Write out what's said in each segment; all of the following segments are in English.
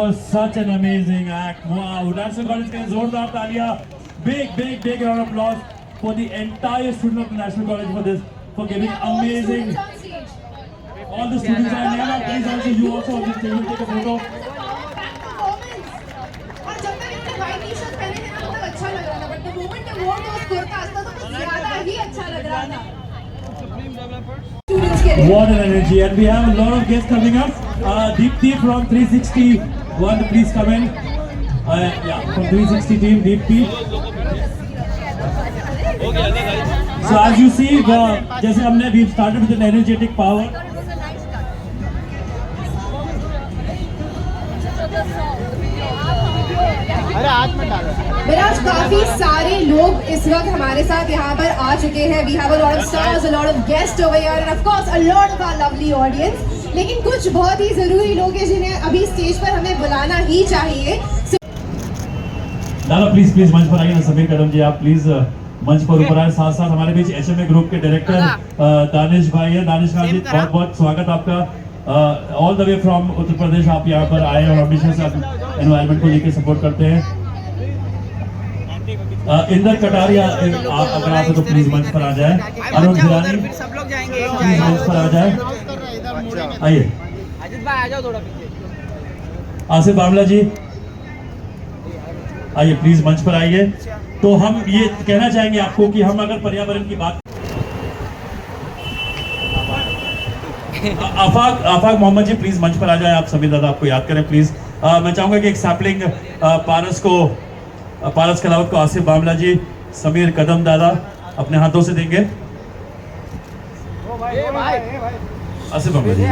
was such an amazing act. Wow, National College के जोरदार तालियां. Big round of applause for the entire student of the National College for this, for giving amazing. All the students are here. Please also, you also on the stage will take a photo. और जब तक इन्होंने white t-shirt पहने थे ना बहुत अच्छा लग रहा था. But the moment they wore those kurta asta तो कुछ ज़्यादा ही अच्छा लग रहा था. What an energy! And we have a lot of guests coming up. Deepti from 360. Want to please come in? Yeah, from 360 team, Deepti. So as you see, जैसे हमने we started with an energetic power. विराज काफी सारे लोग इस वक्त हमारे साथ यहाँ पर आ चुके हैं. We have a lot of stars, a lot of guests over here, and of course a lot of our lovely audience. लेकिन कुछ बहुत ही जरूरी लोग हैं जिन्हें अभी स्टेज पर हमें बुलाना ही चाहिए. दादा प्लीज मंच पर आइए ना. समीर कदम जी आप प्लीज मंच पर ऊपर आए. साथ साथ हमारे बीच HMA ग्रुप के डायरेक्टर दानिश भाई है. दानिश खान जी बहुत बहुत स्वागत आपका. All the way from Uttar Pradesh आप यहाँ पर आए और हमेशा से आप एनवायरनमेंट को लेकर सपोर्ट करते हैं. इंदर कटारिया अगर आप तो प्लीज मंच पर आ जाए. अरुण गिरानी सब लोग जाएंगे. प्लीज मंच पर आ जाए. आइए अजित भाई आ जाओ थोड़ा पीछे. आसिफ बामला जी आइए प्लीज मंच पर आइए. तो हम ये कहना चाहेंगे आपको कि हम अगर पर्यावरण की बात आफाक मोहम्मद जी प्लीज मंच पर आ जाए. आप सभी दादा आपको याद करें प्लीज. मैं चाहूंगा कि एक सैपलिंग पारस कलावत को आसिफ बामला जी, समीर कदम दादा अपने हाथों से देंगे. आसिफ बामला जी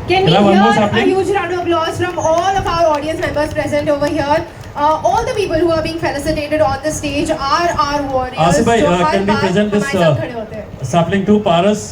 Can we hear a huge round of applause from all of our audience members present over here? All the people who are being felicitated on the stage are our warriors. Asif bhai, can we present this sapling to Paras?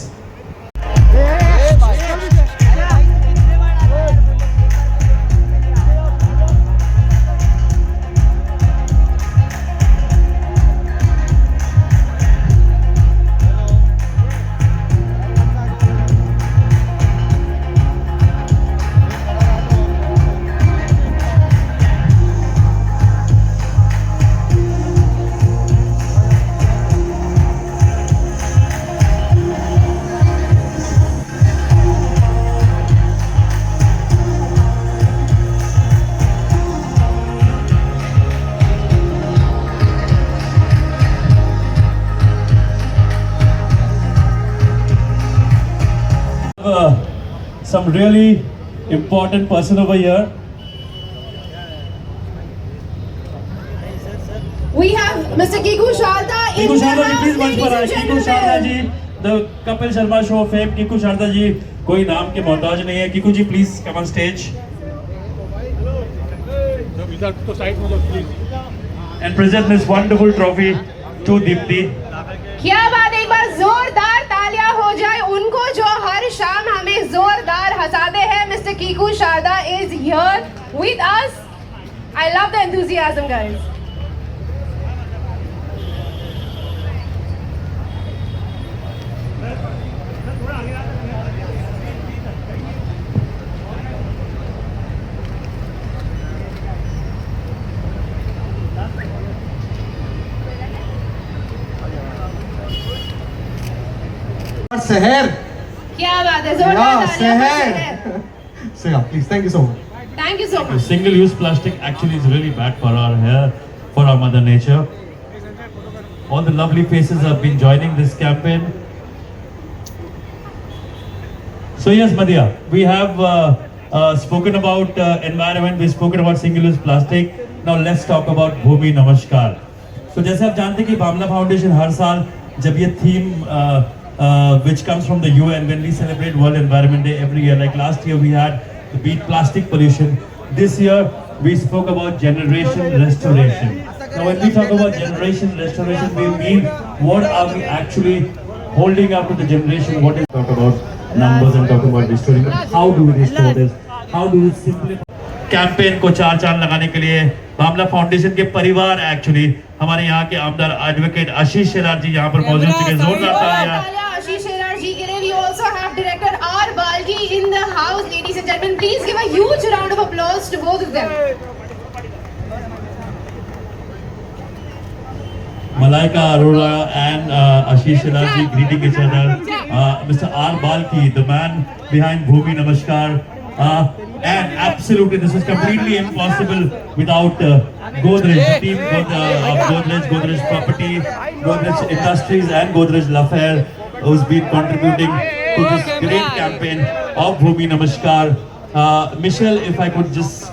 Some really important person over here. We have Mr. Kiku Sharda in Kiku the Sharda ji house, please मंच पर आए. ladies and Kiku Sharda ji, gentlemen. the Kapil Sharma show fame. Kiku Sharda ji कोई नाम के मोहताज नहीं है. Kiku ji please come on stage. And present this wonderful trophy to Deepti. क्या बात है. एक बार जोरदार तालियां हो जाए उनको जो हर शाम हमें जोरदार हंसाते हैं. Mr. Kiku Sharda is here with us. I love the enthusiasm, guys. Seher. क्या बात है. जोरदार तालियां for Seher. Seher. Seher, please, thank you so much. Thank you so much. Single-use plastic actually is really bad for our hair, for our mother nature. All the lovely faces have been joining this campaign. So yes, Madhya, we have spoken about environment, we've spoken about single-use plastic. Now let's talk about Bhumi Namaskar. So जैसे आप जानते हैं कि बामला foundation हर साल जब ये theme which comes from the UN when we celebrate World Environment Day every year, like last year we had to beat plastic pollution. This year we spoke about generation restoration. Now when we talk about generation restoration, we mean what are we actually holding up to the generation? What is talk about numbers and talk about restoring? How do we restore this? How do we simplify? Campaign को चार चांद लगाने के लिए बामला foundation के परिवार actually हमारे यहाँ के आमदार एडवोकेट आशीष शेलार जी यहाँ पर मौजूद चुके जोरदार तालियां आशीष शेलार जी के लिए we also have director R Balgi in the house. Ladies and gentlemen, please give a huge round of applause to both of them. Malaika Arora and Ashish Shelar ji greeting each other. Mr. R Balki, the man behind Bhumi Namaskar. And absolutely, this is completely impossible without Godrej, the team of Godrej Property, Godrej Industries and Godrej Lafair, who's been contributing to this great campaign of Bhumi Namaskar. Michelle, if I could just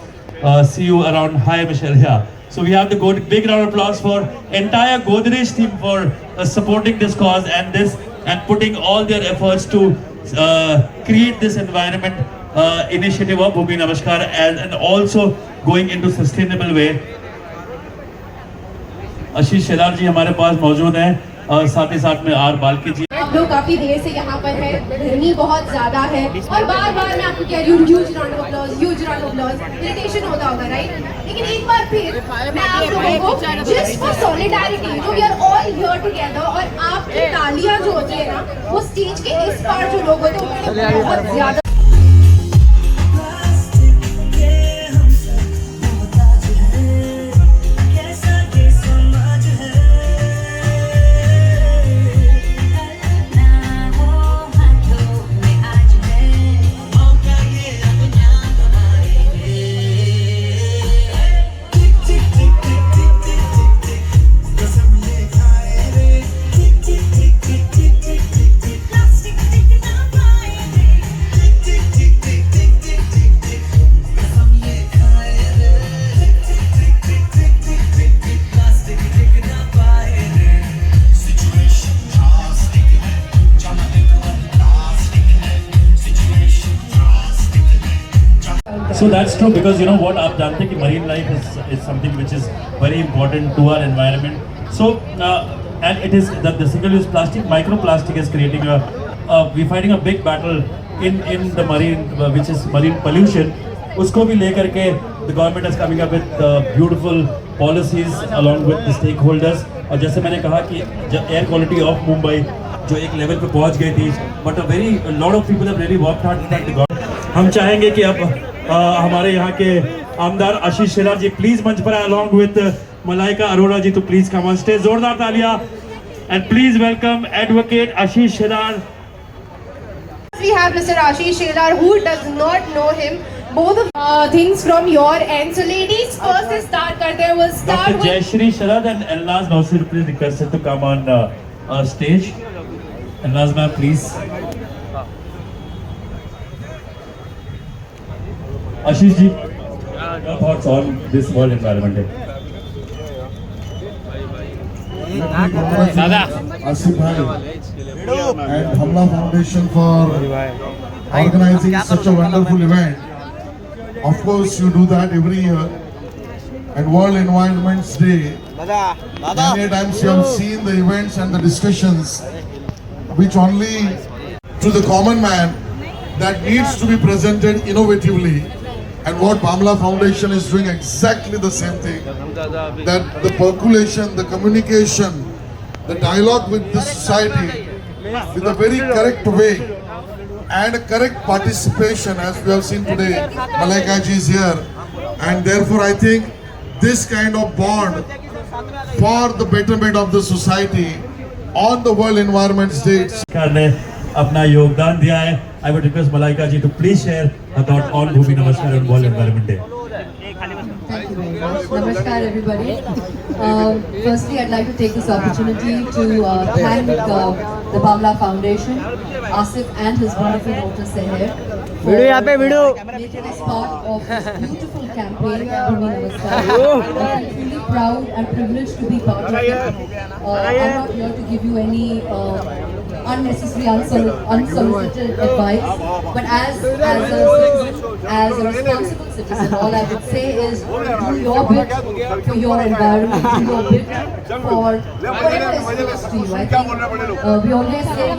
see you around. Hi, Michelle. Yeah. So we have the big round of applause for entire Godrej team for supporting this cause and putting all their efforts to create this environment initiative of Bhumi Namaskar and also going into sustainable way. Ashish Shelar जी हमारे पास मौजूद हैं और साथ ही साथ में are Balki जी। आप लोग काफी देर से यहाँ पर हैं, गर्मी बहुत ज्यादा है और बार बार मैं आपको कह रही हूँ huge round of applause, irritation होता होगा राइट, लेकिन एक बार फिर मैं आप लोगों को जस्ट फॉर सॉलिडारिटी जो we are all here together और आपकी तालियां जो होती है ना वो स्टेज के इस पार जो लोग होते हैं उन्होंने बहुत ज्यादा So that's true because you know what आप जानते हैं कि marine life is something which is very important to our environment. So and it is that the single-use plastic, microplastic is creating we're fighting a big battle in the marine which is marine pollution. उसको भी लेकर के the government is coming up with beautiful policies along with the stakeholders. और जैसे मैंने कहा कि air quality of Mumbai जो एक लेवल पे पहुंच गई थी, but a lot of people have really worked hard to the government. हम चाहेंगे कि अब हमारे यहाँ के आमदार आशीष शेलार जी प्लीज मंच पर आए along with मलाइका अरोड़ा जी तो प्लीज कम ऑन स्टेज, जोरदार तालियां and please welcome advocate Ashish Shelar. We have Mr. Ashish Shelar, who does not know him. Both of things from your end. So ladies first से start करते हैं. We'll start Dr. with Jayashree Sharad and Elnaz Nausir, please requested to come on stage. Elnaz ma'am, please. Ashish ji, your thoughts on this World Environment Day? Asif Bhai and Hamla Foundation for organizing such a wonderful event. Of course, you do that every year. And World Environment Day, many times you have seen the events and the discussions which only to the common man that needs to be presented innovatively. And what Bamla Foundation is doing exactly the same thing. That the percolation, the communication, the dialogue with the society with a very correct way and a correct participation, as we have seen today. Malaika ji is here, and therefore I think this kind of bond for the betterment of the society on the World Environment Day. ने अपना योगदान दिया है. I would request Malaika ji to please share her thought on Bhumi Namaskar and World Environment Day. Thank you very much. Namaskar everybody. Firstly, I'd like to take this opportunity to thank the Bamla Foundation, Asif and his wonderful daughter Seher for making us part of this beautiful campaign, Bhumi Namaskar. I'm really proud and privileged to be part of it. I'm not here to give you any unnecessary unsolicited advice, but as a citizen, as a responsible citizen, all I would say is do your bit for your environment, do your bit for whatever is close to you. I think we always say a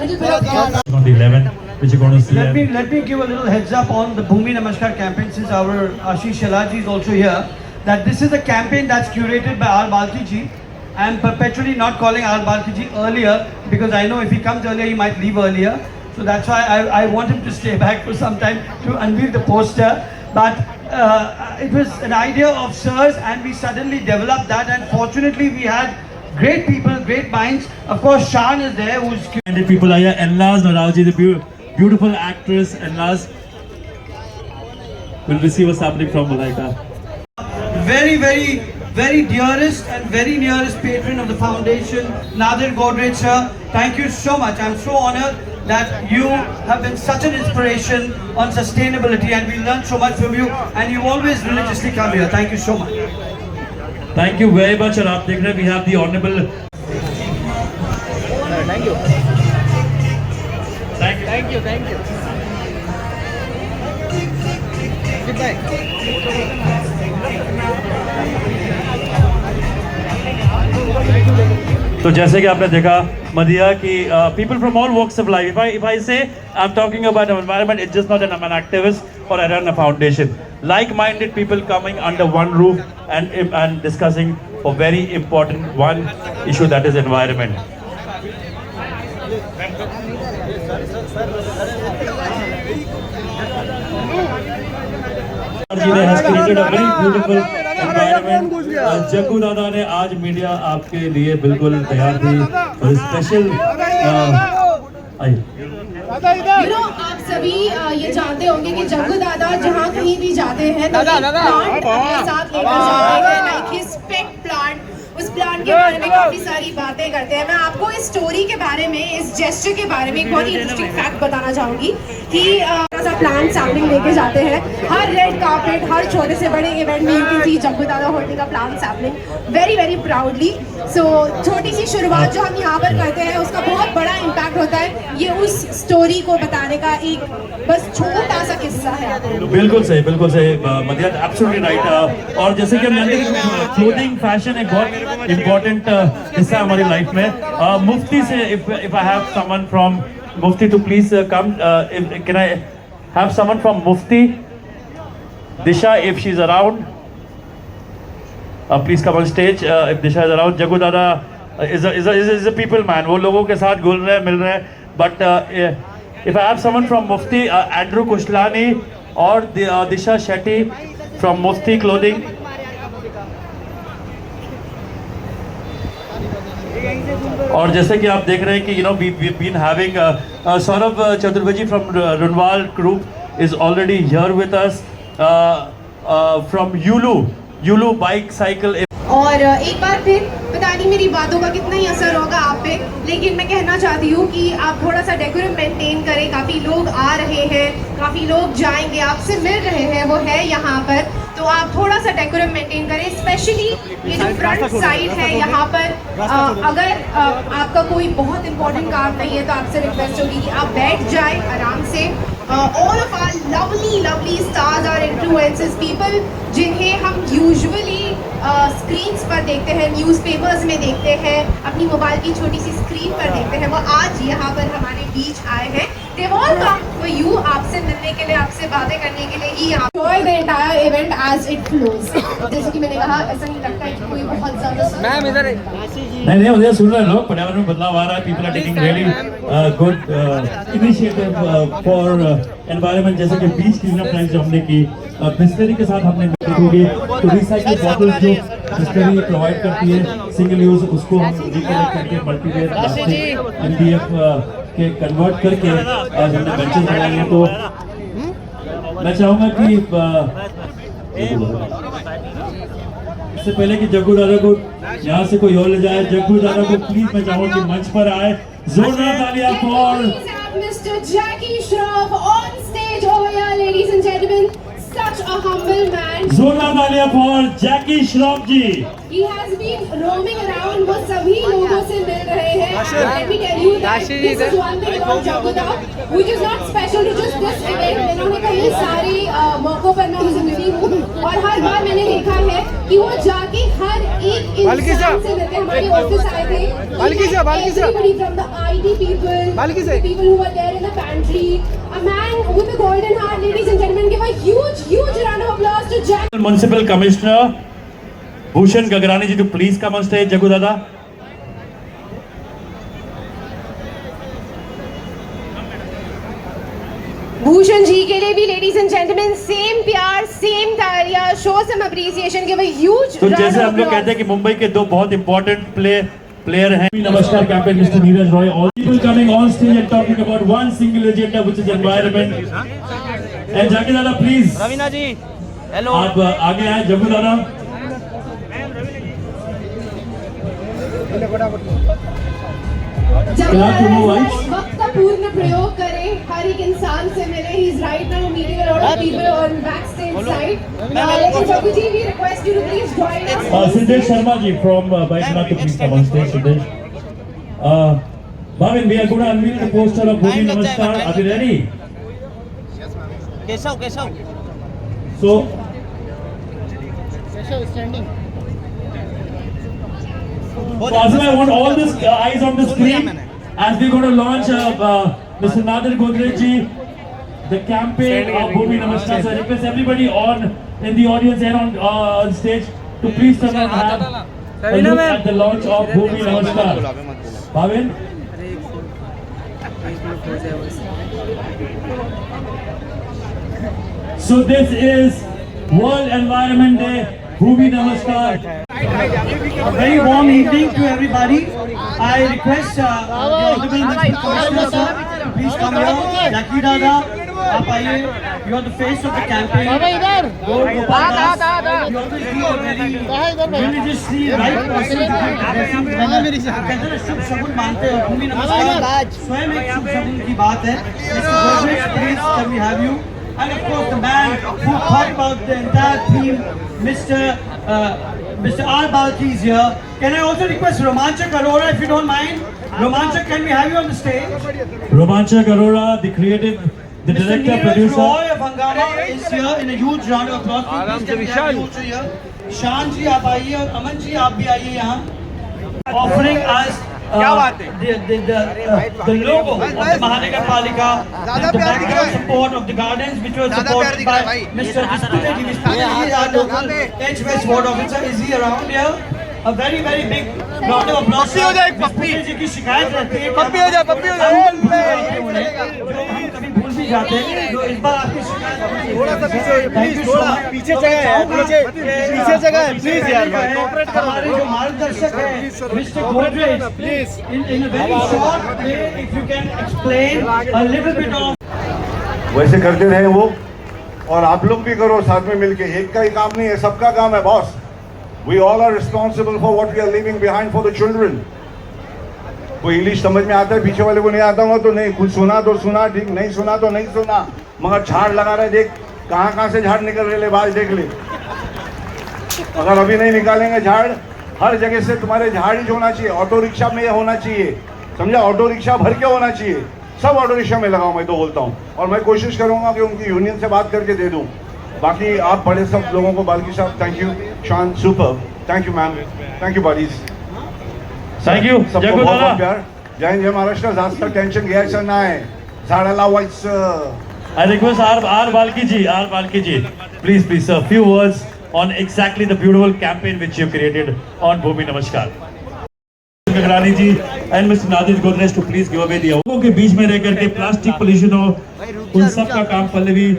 little bit of gas. On the 11th, which you're going to see. Let me give a little heads up on the Bhumi Namaskar campaign, since our Ashish Shalaji is also here, that this is a campaign that's curated by R. Balki ji. I am perpetually not calling R. Balki ji earlier, because I know if he comes earlier, he might leave earlier. So that's why I want him to stay back for some time to unveil the poster. But it was an idea of Sir's, and we suddenly developed that, and fortunately we had great people, great minds. Of course, Shan is there, who's... And people are here. Enlaz Narauji, the beautiful actress. Enlaz. Will we see what's happening from Malaika? Very, very dearest and very nearest patron of the foundation, Nadir Godrej sir. Thank you so much. I'm so honored that you have been such an inspiration on sustainability, and we learned so much from you, and you always religiously come here. Thank you so much. Thank you very much. And आप देख रहे हैं, we have the honorable. Thank you. Thank you. Thank you. Thank you. Goodbye. तो जैसे कि आपने देखा मदिया कि people from all walks of life. If I say I'm talking about environment, it's just not that I'm an activist or I run a foundation. Like-minded people coming under one roof and discussing a very important one issue, that is environment. has created a very beautiful environment. Jaggu दादा ने आज media आपके लिए बिल्कुल तैयार थी और special आप सभी ये जानते होंगे कि जग्गू दादा जहाँ कहीं भी जाते हैं तो प्लांट अपने साथ लेकर जाते हैं, लाइक हिज पेट प्लांट। उस प्लांट के बारे में काफी सारी बातें करते हैं। मैं आपको इस स्टोरी के बारे में, इस जेस्चर के बारे में एक बहुत ही इंटरेस्टिंग फैक्ट बताना चाहूंगी कि ऐसा प्लांट सैम्पलिंग लेके जाते हैं हर रेड कार्पेट, हर छोटे से बड़े इवेंट में। You can see Jaggu Dada holding a plant sampling very very proudly. So छोटी सी शुरुआत जो हम यहाँ पर करते हैं उसका बहुत बड़ा इम्पैक्ट होता है। ये उस स्टोरी को बताने का एक बस छोटा सा किस्सा है। बिल्कुल सही मदिया, एब्सोल्युटली राइट। और जैसे कि हम जानते हैं क्लोथिंग फैशन एक बहुत इम्पोर्टेंट हिस्सा है हमारी लाइफ में। मुफ्ती से if I have someone from Mufti to please come, can I have someone from Mufti? Disha, if she is around, please come on stage if Disha is around. Jaggu Dada is a people man, वो लोगों के साथ घुल रहे हैं, मिल रहे हैं। But if I have someone from Mufti, Andrew Kushalani और दिशा शेट्टी फ्रॉम मुफ्ती क्लोथिंग। और जैसे कि आप देख रहे हैं कि you know we been having Saurabh Chaturvedi from Runwal group is already here with us from Yulu bike cycle. और एक बार फिर पता नहीं मेरी बातों का कितना ही असर होगा आप पे, लेकिन मैं कहना चाहती हूँ कि आप थोड़ा सा डेकोरम मेंटेन करें। काफ़ी लोग आ रहे हैं, काफ़ी लोग जाएंगे, आपसे मिल रहे हैं, वो है यहाँ पर, तो आप थोड़ा सा डेकोरम मेंटेन करें। स्पेशली ये जो फ्रंट साइड है यहाँ पर, अगर आपका कोई बहुत इंपॉर्टेंट काम नहीं है तो आपसे रिक्वेस्ट होगी कि आप बैठ जाए आराम से। All of are lovely stars और इन्फ्लुएंसर्स, पीपल जिन्हें हम यूजुअली स्क्रीन्स पर देखते हैं, न्यूज़पेपर्स में देखते हैं, अपनी मोबाइल की छोटी सी स्क्रीन पर देखते हैं, वो आज यहाँ पर हमारे बीच आए हैं। They all come for you, आपसे मिलने के लिए, आपसे बातें करने के लिए ही। Enjoy the entire event as it flows। जैसे कि मैंने कहा, ऐसा नहीं लगता है कि कोई बहुत ज़्यादा मैम इधर नहीं मुझे सुन रहे हैं लोग, पर्यावरण में बदलाव आ रहा है। People are taking really good initiative for environment. जैसे कि बीच क्लीन अप ड्राइव जो हमने की, बिस्लरी के साथ हमने देखोगे तो रिसाइकिल बॉटल्स जो बिस्लरी प्रोवाइड करती है सिंगल यूज, उसको हम रिकलेक्ट करके मल्टीवेयर प्लास्टिक MDF के कन्वर्ट करके आज हमने बेंचेस बनाए हैं। तो मैं चाहूँगा कि इससे पहले कि जग्गू दादा को यहाँ से कोई और ले जाए, जग्गू दादा को प्लीज मैं चाहूँगा कि मंच पर आए। जोरदार तालियां for Mr. Jackie Shroff on stage over here, ladies and gentlemen. Such a humble man. जोरदार तालियां for Jackie Shroff ji. He has been roaming around, वो सभी लोगों से मिल रहे हैं। Let me tell you that this is one thing about Jaggu Da, which is not special to just this event. इन्होंने कई सारे मौकों पर मैं उनसे मिली हूँ हूँ और हर बार मैंने देखा है कि वो जाके हर एक इंसान से मिलते हमारे ऑफिस आए थे। Everybody from the IT people who were there in the pantry, a man with a golden heart, ladies and gentlemen, give a huge round of applause to Jack. Municipal Commissioner Bhushan Gagrani ji to please come on stage. Jagu Dada. Bhushan ji के लिए भी ladies and gentleman same प्यार same तालियां, show some appreciation, give a huge तो जैसे हम लोग कहते हैं कि मुंबई के दो बहुत इंपॉर्टेंट प्लेयर हैं। नमस्कार captain mister Neeraj Roy, all people coming on stage and talking about one single agenda which is environment. And जाके दादा प्लीज रवीना जी हेलो, आप आगे आए। जगू दादा जब वक्त का पूर्ण प्रयोग करें, हर एक इंसान से मिले। He is right now meeting a lot of people on back stage side. लेकिन Jaggu ji we request you to please join us. Siddesh Sharma ji from Baikunnath to please come on stage. Siddesh, Bhavin, we are going to unveil the poster of Bhumi Namaskar. Are you ready? Keshav So Azim, I want all this eyes on the screen as we're going to launch Mr. Nadir Godrej ji, the campaign of Bhumi Namaskar. So I request everybody in the audience and on stage to please come and have a look at the launch of Bhumi Namaskar. Bhavin? So this is World Environment Day. Bhumi Namaskar. A very warm evening to everybody. I request the Honorable Municipal Commissioner sir to please come here. Lucky Dada, आप आइए. You are the face of the campaign. Gopal Das, you always be a very religiously right person to be addressing. कहते हैं शुभ शगुन मानते हो. भूमि नमस्कार स्वयं एक शुभ शगुन की बात है. Mr. Godrej, please can we have you? And of course the man who thought about the entire theme, Mr. R. Balki is here. Can I also request Romanchak Arora, if you don't mind? Romanchak, can we have you on the stage? Romanchak Arora, the creative, the Mr. director, Neeraj producer. Roy of Hangama is here in a huge round of applause. Please can we have you also here? Shan ji, आप आइए और अमन जी आप भी आइए यहाँ. Offering us the logo of the Mahanagar Palika, the background support of the gardens, which was supported by Mr. Dispute ji. Dispute ji is our local H-West ward officer. Is he around here? A very big round of applause. Dispute ji की शिकायत रहती है पप्पी हो जाए जो हम कभी भूल भी जाते हैं. तो इस बार आपकी शिकायत थोड़ा सा पीछे जगह है प्लीज यार भाई कोऑपरेट करो. हमारे जो मार्गदर्शक है mister Godrej, please in a very short way if you can explain a little bit of. वैसे करते रहे वो, और आप लोग भी करो साथ में मिलके. एक का ही काम नहीं है, सबका काम है boss. We all are responsible for what we are leaving behind for the children. कोई इंग्लिश समझ में आता है, पीछे वाले को नहीं आता हुआ तो नहीं. कुछ सुना तो सुना ठीक, नहीं सुना तो नहीं सुना. मगर झाड़ लगा रहे, देख कहाँ से झाड़ निकल रहे ले, बाज देख ले. अगर अभी नहीं निकालेंगे झाड़, हर जगह से तुम्हारे झाड़ ही होना चाहिए. ऑटो रिक्शा में ये होना चाहिए, समझा. ऑटो रिक्शा भर के होना चाहिए. सब ऑटो रिक्शा में लगाओ, मैं तो बोलता हूँ. और मैं कोशिश करूँगा कि उनकी यूनियन से बात करके दे दूँ. बाकी आप बड़े सब लोगों को, बाल्की साहब थैंक यू, शान super, thank you ma'am, thank you bodies, Thank you. सबको Jagu बहुत Dada. प्यार. जय हिंद, जय महाराष्ट्र. जास्त टेन्शन घ्यायचं नाही. झाडाला व्हायचं. I request R. Balki ji, please sir, few words on exactly the beautiful campaign which you created on Bhumi Namaskar. Gagrani ji and Mr. Nadir Godrej to please give away the लोगों के बीच में रह करके plastic pollution हो, उन सब का काम. Pallavi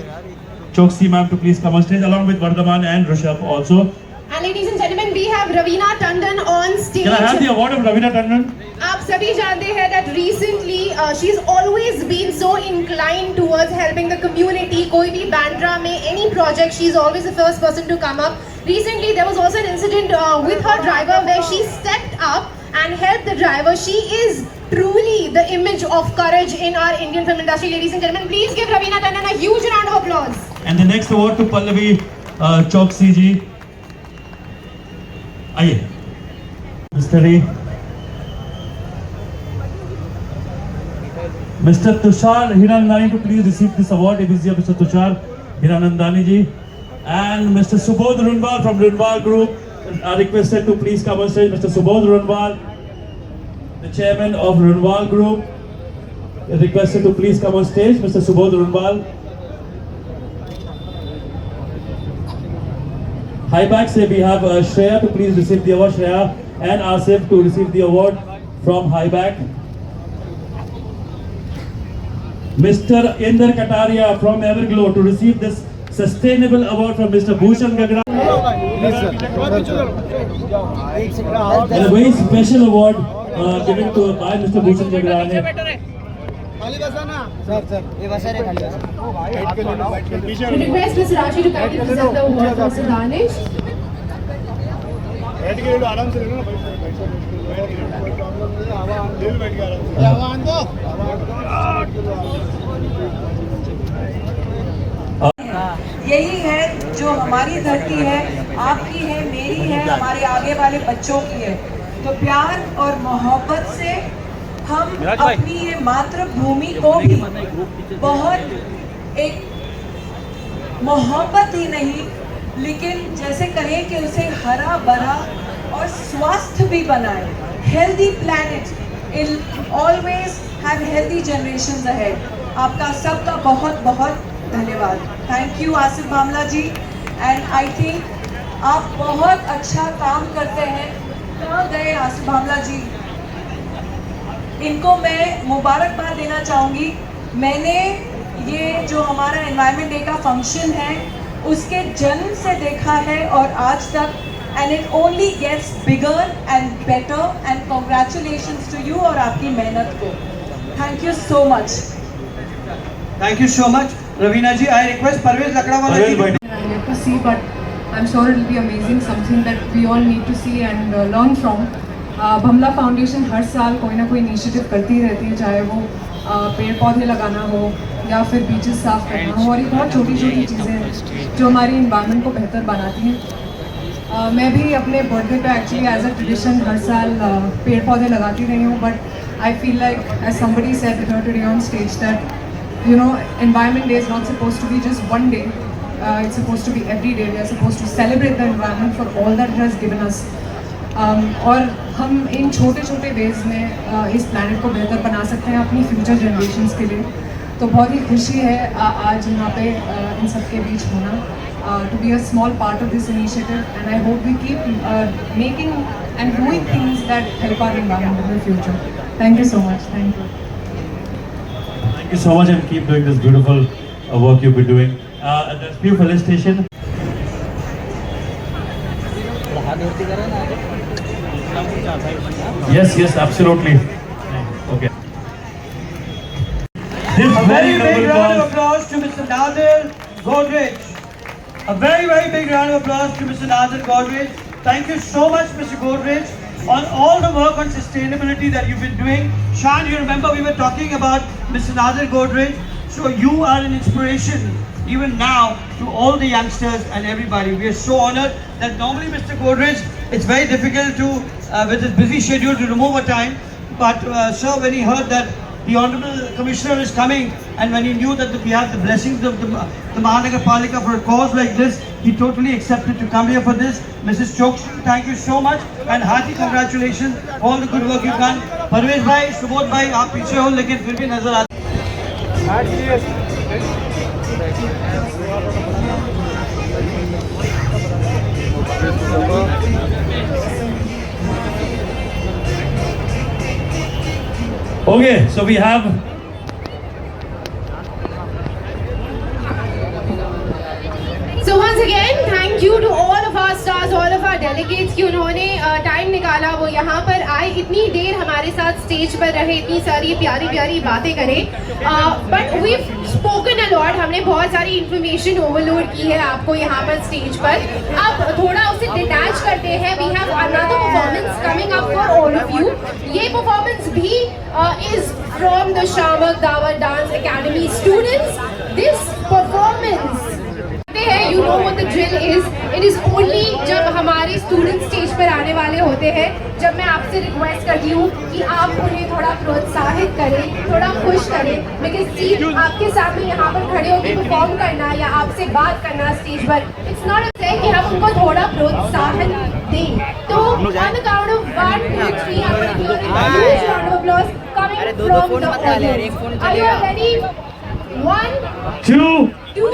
Choksi ma'am to please come on stage along with Vardhaman and Rishabh also. And ladies and gentlemen, we have Ravina Tandon on stage. Can I have the award of Ravina Tandon? आप सभी जानते हैं that recently she's always been so inclined towards helping the community. कोई भी Bandra में any project, she's always the first person to come up. Recently there was also an incident with her driver where she stepped up and helped the driver. She is truly the image of courage in our Indian film industry. Ladies and gentlemen, please give Ravina Tandon a huge round of applause. And the next award to Pallavi Choksi ji. आइए Mr. Tushar Hiranandani to please receive this award. It is here, Mr. Tushar Hiranandani ji. And Mr. Subodh Runwal from Runwal Group are requested to please come on stage. Mr. Subodh Runwal, the chairman of Runwal Group, is requested to please come on stage. Mr. Subodh Runwal. Highback say we have Shreya to please receive the award. Shreya and Asif to receive the award from Highback. Mr. Inder Kataria from Everglow to receive this sustainable award from Mr. Bhushan Gagra. And a very special award given to by Mr. Bhushan Gagra. We request Mr. Raji to kindly present the award for Mr. Danish. यही है जो हमारी धरती है, आपकी है, मेरी है, हमारे आगे वाले बच्चों की है। तो प्यार और मोहब्बत से हम अपनी ये मातृभूमि को भी बहुत एक मोहब्बत ही नहीं, लेकिन जैसे कहें कि उसे हरा भरा और स्वस्थ भी बनाए। Healthy planet will always have healthy generations ahead. आपका सबका बहुत बहुत धन्यवाद। Thank you Asif Bamla ji, and I think आप बहुत अच्छा काम करते हैं। कहाँ गए आसिफ बामला जी? इनको मैं मुबारकबाद देना चाहूँगी। मैंने ये जो हमारा एनवायरनमेंट डे का फंक्शन है उसके जन्म से देखा है और आज तक, and it only gets bigger and better, and congratulations to you और आपकी मेहनत को। Thank you so much. Thank you so much, Ravina ji. I request Parvez Lakdawala ji. I'm yet to see, but I'm sure it will be amazing, something that we all need to see and learn from. Bhamla Foundation हर साल कोई ना कोई initiative करती रहती है, चाहे वो पेड़ पौधे लगाना हो या फिर बीचेस साफ करना हो, और ये बहुत छोटी छोटी चीज़ें हैं जो हमारी इन्वायरमेंट को बेहतर बनाती हैं। मैं भी अपने बर्थडे पे एक्चुअली एज अ ट्रेडिशन हर साल पेड़ पौधे लगाती रही हूँ, but I feel like as somebody said today on stage that you know, environment day is not supposed to be just one day. It's supposed to be every day. We are supposed to celebrate the environment for all that it has given us. और हम इन छोटे छोटे veg में इस planet को बेहतर बना सकते हैं अपनी फ्यूचर जनरेशन्स के लिए। तो बहुत ही खुशी है आज यहाँ पे इन सब के बीच होना, to be a small part of this initiative, and I hope we keep making and doing things that help our environment in the future. Thank you so much. Thank you. Thank you so much and keep doing this beautiful work you've been doing. There's few felicitation. Yes, absolutely. Okay. This A very big round noble of applause to Mr. Nadir Godrej. A very big round of applause to Mr. Nadir Godrej. Thank you so much, Mr. Godrej, on all the work on sustainability that you've been doing. Shan, you remember we were talking about Mr. Nadir Godrej. So you are an inspiration even now to all the youngsters and everybody. We are so honored that normally Mr. Godrej, it's very difficult to, with his busy schedule, to remove a time. But sir, when he heard that the Honorable Commissioner is coming, and when he knew that we have the blessings of the Mahanagar Palika for a cause like this, he totally accepted to come here for this. Mrs. Chokshi, thank you so much, and hearty congratulations for all the good work you've done. Parvez bhai, Subodh bhai, aap piche ho, lekin fir bhi nazar aate. Okay, so we have So once again, thank you to all of our stars, all of our delegates कि उन्होंने time निकाला, वो यहाँ पर आए, इतनी देर हमारे साथ स्टेज पर रहे, इतनी सारी प्यारी प्यारी बातें करें। But we spoken a lot, हमने बहुत सारी इंफॉर्मेशन ओवरलोड की है आपको यहाँ पर स्टेज पर। अब थोड़ा उसे डिटैच करते हैं। We have another performance coming up for all of you. ये परफॉर्मेंस भी is from the Shiamak Davar dance academy students. This performance, you know what the drill is. It is only जब हमारे स्टूडेंट स्टेज पर आने वाले होते हैं जब मैं आपसे रिक्वेस्ट करती हूँ कि आप उन्हें थोड़ा प्रोत्साहित करें, थोड़ा खुश करें, बिकॉज सिर्फ आपके सामने यहाँ पर खड़े होकर परफॉर्म करना या आपसे बात करना स्टेज पर, इट्स नॉट अ थिंग कि हम उनको थोड़ा प्रोत्साहन दें। तो on the count of 1 2 3 I'm going to give a huge round of applause coming from the audience. Are you ready? 1 2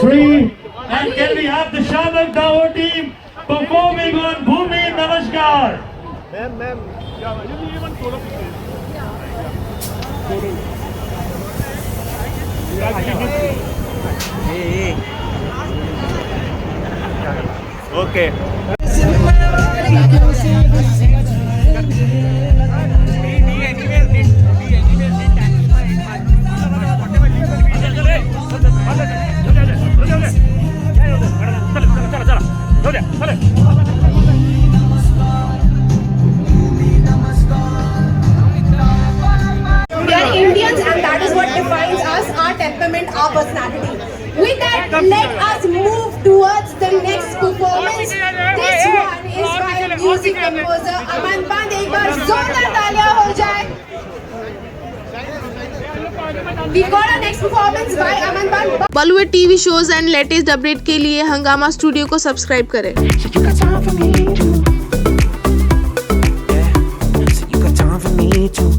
3 and can we have the Shamak Dao team performing on Bhumi Namaskar? Okay. We are Indians and that is what defines us, our temperament, our personality. With that, let us move towards the next performance. This one is by a music composer Aman Band. एक बार जोरदार तालियां हो जाए. We got our next performance by Aman Band. Bollywood TV shows and latest update के लिए हंगामा studio को subscribe करें।